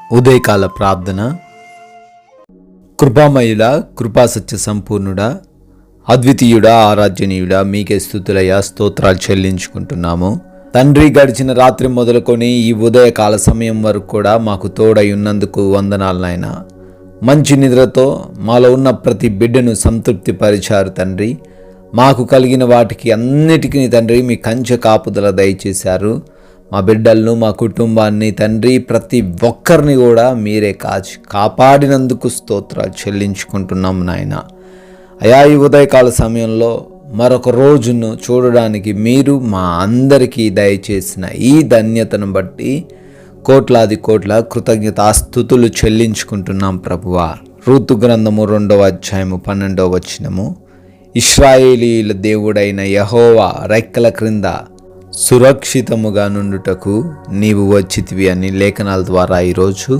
ఉదయకాల ప్రార్థన. కృపామయుడా, కృపాసత్య సంపూర్ణుడా, అద్వితీయుడా, ఆరాధ్యనీయుడా, మీకే స్తుతులయ్యా, స్తోత్రాలు చెల్లించుకుంటున్నాము తండ్రి. గడిచిన రాత్రి మొదలుకొని ఈ ఉదయకాల సమయం వరకు కూడా మాకు తోడై ఉన్నందుకు వందనాలు నాయనా. మంచి నిద్రతో మాలో ఉన్న ప్రతి బిడ్డను సంతృప్తి పరిచారు తండ్రి. మాకు కలిగిన వాటికి అన్నిటికీ తండ్రి మీ కంచె కాపుదల దయచేశారు. మా బిడ్డలను, మా కుటుంబాన్ని తండ్రి, ప్రతి ఒక్కరిని కూడా మీరే కాపాడినందుకు స్తోత్రాలు చెల్లించుకుంటున్నాం నాయన. అయా, ఈ ఉదయకాల సమయంలో మరొక రోజును చూడడానికి మీరు మా అందరికీ దయచేసిన ఈ ధన్యతను బట్టి కోట్లాది కోట్ల కృతజ్ఞతాస్తుతులు చెల్లించుకుంటున్నాం ప్రభువా. రూతు గ్రంథము 2వ అధ్యాయము 12వ వచనము. ఇశ్రాయేలీల దేవుడైన యెహోవా రెక్కల క్రింద సురక్షితముగా నుండుటకు నీవు వచ్చితివి అని లేఖనాల ద్వారా ఈరోజు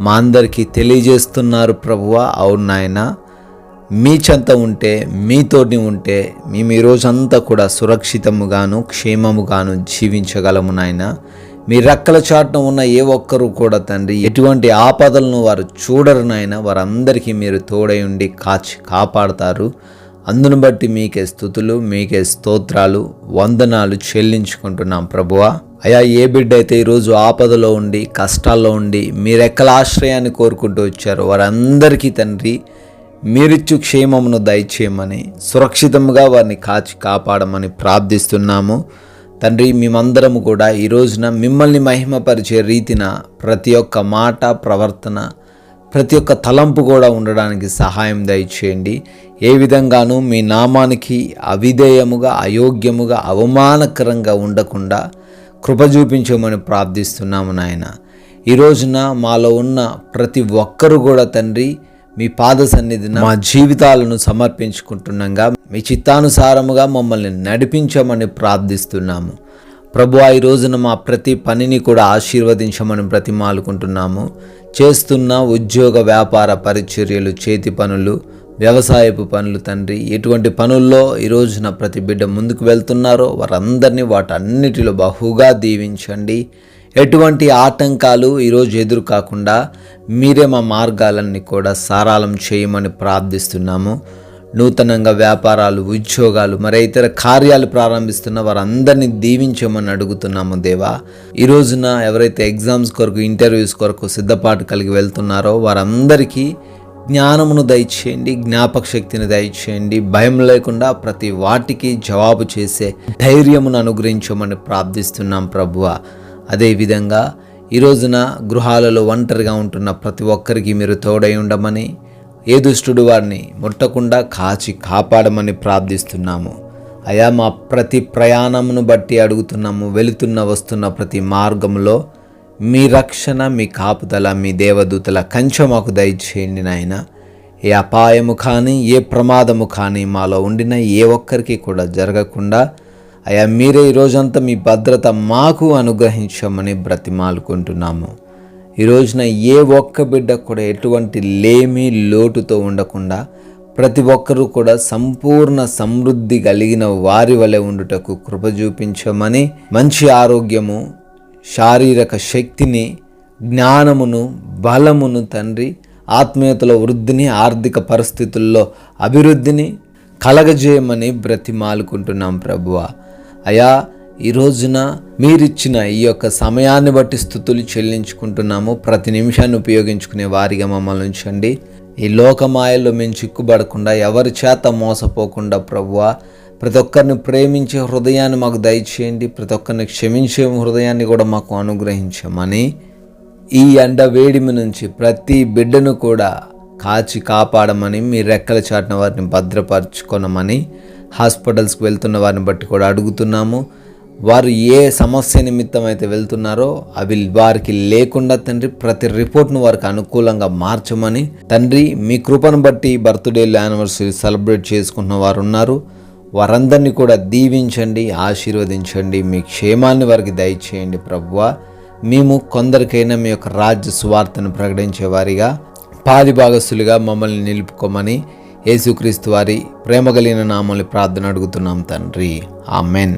మా అందరికీ తెలియజేస్తున్నారు ప్రభువా. అవును నాయన, మీ చెంత ఉంటే, మీతోని ఉంటే మేము ఈరోజంతా కూడా సురక్షితముగాను క్షేమముగాను జీవించగలము నాయన. మీ రెక్కల చాటున ఉన్న ఏ ఒక్కరూ కూడా తండ్రి ఎటువంటి ఆపదలను వారు చూడరు నాయన. వారందరికీ మీరు తోడై ఉండి కాపాడతారు. అందును బట్టి మీకే స్తుతులు, మీకే స్తోత్రాలు, వందనాలు చెల్లించుకుంటున్నాం ప్రభువా. అయా, ఏ బిడ్డ అయితే ఈరోజు ఆపదలో ఉండి కష్టాల్లో ఉండి మీ రెక్కల ఆశ్రయాన్ని కోరుకుంటూ వచ్చారో వారందరికీ తండ్రి మీరిచ్చు క్షేమమును దయచేయమని, సురక్షితంగా వారిని కాపాడమని ప్రార్థిస్తున్నాము తండ్రి. మేమందరము కూడా ఈ రోజున మిమ్మల్ని మహిమపరిచే రీతిన ప్రతి ఒక్క మాట, ప్రవర్తన, ప్రతి ఒక్క తలంపు కూడా ఉండడానికి సహాయం దయచేయండి. ఏ విధంగానూ మీ నామానికి అవిధేయముగా, అయోగ్యముగా, అవమానకరంగా ఉండకుండా కృప చూపించమని ప్రార్థిస్తున్నాము నాయన. ఈ రోజున మాలో ఉన్న ప్రతి ఒక్కరు కూడా తండ్రి మీ పాద సన్నిధిన మా జీవితాలను సమర్పించుకుంటున్నాగా మీ చిత్తానుసారముగా మమ్మల్ని నడిపించమని ప్రార్థిస్తున్నాము ప్రభువా. ఈ రోజున మా ప్రతి పనిని కూడా ఆశీర్వదించమని బ్రతిమాలుకుంటున్నాము. చేస్తున్న ఉద్యోగ, వ్యాపార పరిచర్యలు, చేతి పనులు, వ్యవసాయపు పనులు తండ్రి, ఎటువంటి పనుల్లో ఈ రోజున ప్రతి బిడ్డ ముందుకు వెళ్తున్నారో వారందరినీ వాటన్నిటిలో బహుగా దీవించండి. ఎటువంటి ఆటంకాలు ఈరోజు ఎదురు కాకుండా మీరే మా మార్గాలన్నీ కూడా సరళం చేయమని ప్రార్థిస్తున్నాము. నూతనంగా వ్యాపారాలు, ఉద్యోగాలు, మరి ఇతర కార్యాలు ప్రారంభిస్తున్న వారందరినీ దీవించమని అడుగుతున్నాము దేవా. ఈ రోజున ఎవరైతే ఎగ్జామ్స్ కొరకు, ఇంటర్వ్యూస్ కొరకు సిద్ధపాటు కలిగి వెళ్తున్నారో వారందరికీ జ్ఞానమును దయచేయండి, జ్ఞాపక శక్తిని దయచేయండి. భయం లేకుండా ప్రతి వాటికి జవాబు చేసే ధైర్యమును అనుగ్రహించమని ప్రార్థిస్తున్నాం ప్రభువా. అదేవిధంగా ఈ రోజున గృహాలలో ఒంటరిగా ఉంటున్న ప్రతి ఒక్కరికి మీరు తోడై ఉండమని, ఏ దుష్టుడు వారిని ముట్టకుండా కాపాడమని ప్రార్థిస్తున్నాము. అయా, మా ప్రతి ప్రయాణమును బట్టి అడుగుతున్నాము. వెళుతున్న వస్తున్న ప్రతి మార్గంలో మీ రక్షణ, మీ కాపుదల, మీ దేవదూతల కంచె మాకు దయచేయండి నాయన. ఏ అపాయము కానీ, ఏ ప్రమాదము కానీ మాలో ఉండిన ఏ ఒక్కరికి కూడా జరగకుండా అయా మీరే ఈరోజంతా మీ భద్రత మాకు అనుగ్రహించమని బ్రతిమాలుకుంటున్నాము. ఈ రోజున ఏ ఒక్క బిడ్డ కూడా ఎటువంటి లేమి, లోటుతో ఉండకుండా ప్రతి ఒక్కరూ కూడా సంపూర్ణ సమృద్ధి కలిగిన వారి వలె ఉండుటకు కృప చూపించమని, మంచి ఆరోగ్యము, శారీరక శక్తిని, జ్ఞానమును, బలమును తండ్రి, ఆత్మీయతలో వృద్ధిని, ఆర్థిక పరిస్థితుల్లో అభివృద్ధిని కలగజేయమని బ్రతిమాలుకుంటున్నాం ప్రభువా. అయా, ఈ రోజున మీరిచ్చిన ఈ యొక్క సమయాన్ని బట్టి స్తుతులు చెల్లించుకుంటున్నాము. ప్రతి నిమిషాన్ని ఉపయోగించుకునే వారిగా మమ్మల్ని ఉంచండి. ఈ లోకమాయల్లో మేము చిక్కుబడకుండా, ఎవరి చేత మోసపోకుండా ప్రభువా, ప్రతి ఒక్కరిని ప్రేమించే హృదయాన్ని మాకు దయచేయండి. ప్రతి ఒక్కరిని క్షమించే హృదయాన్ని కూడా మాకు అనుగ్రహించమని, ఈ ఎండ వేడిమి నుంచి ప్రతి బిడ్డను కూడా కాపాడమని, మీ రెక్కల చాటున వారిని భద్రపరచుకొనమని, హాస్పిటల్స్కి వెళ్తున్న వారిని బట్టి కూడా అడుగుతున్నాము. వారు ఏ సమస్య నిమిత్తం అయితే వెళ్తున్నారో అవి వారికి లేకుండా తండ్రి ప్రతి రిపోర్ట్ను వారికి అనుకూలంగా మార్చమని తండ్రి, మీ కృపను బట్టి బర్త్డేలు, యానివర్సరీ సెలబ్రేట్ చేసుకుంటున్న వారు ఉన్నారు. వారందరినీ కూడా దీవించండి, ఆశీర్వదించండి. మీ క్షేమాన్ని వారికి దయచేయండి ప్రభువా. మేము కొందరికైనా మీ యొక్క రాజ్య సువార్తను ప్రకటించే వారిగా, పాలి భాగస్తులుగా మమ్మల్ని నిలుపుకోమని యేసుక్రీస్తు వారి ప్రేమ కలిగిన నామములో ప్రార్థన అడుగుతున్నాం తండ్రి. ఆమెన్.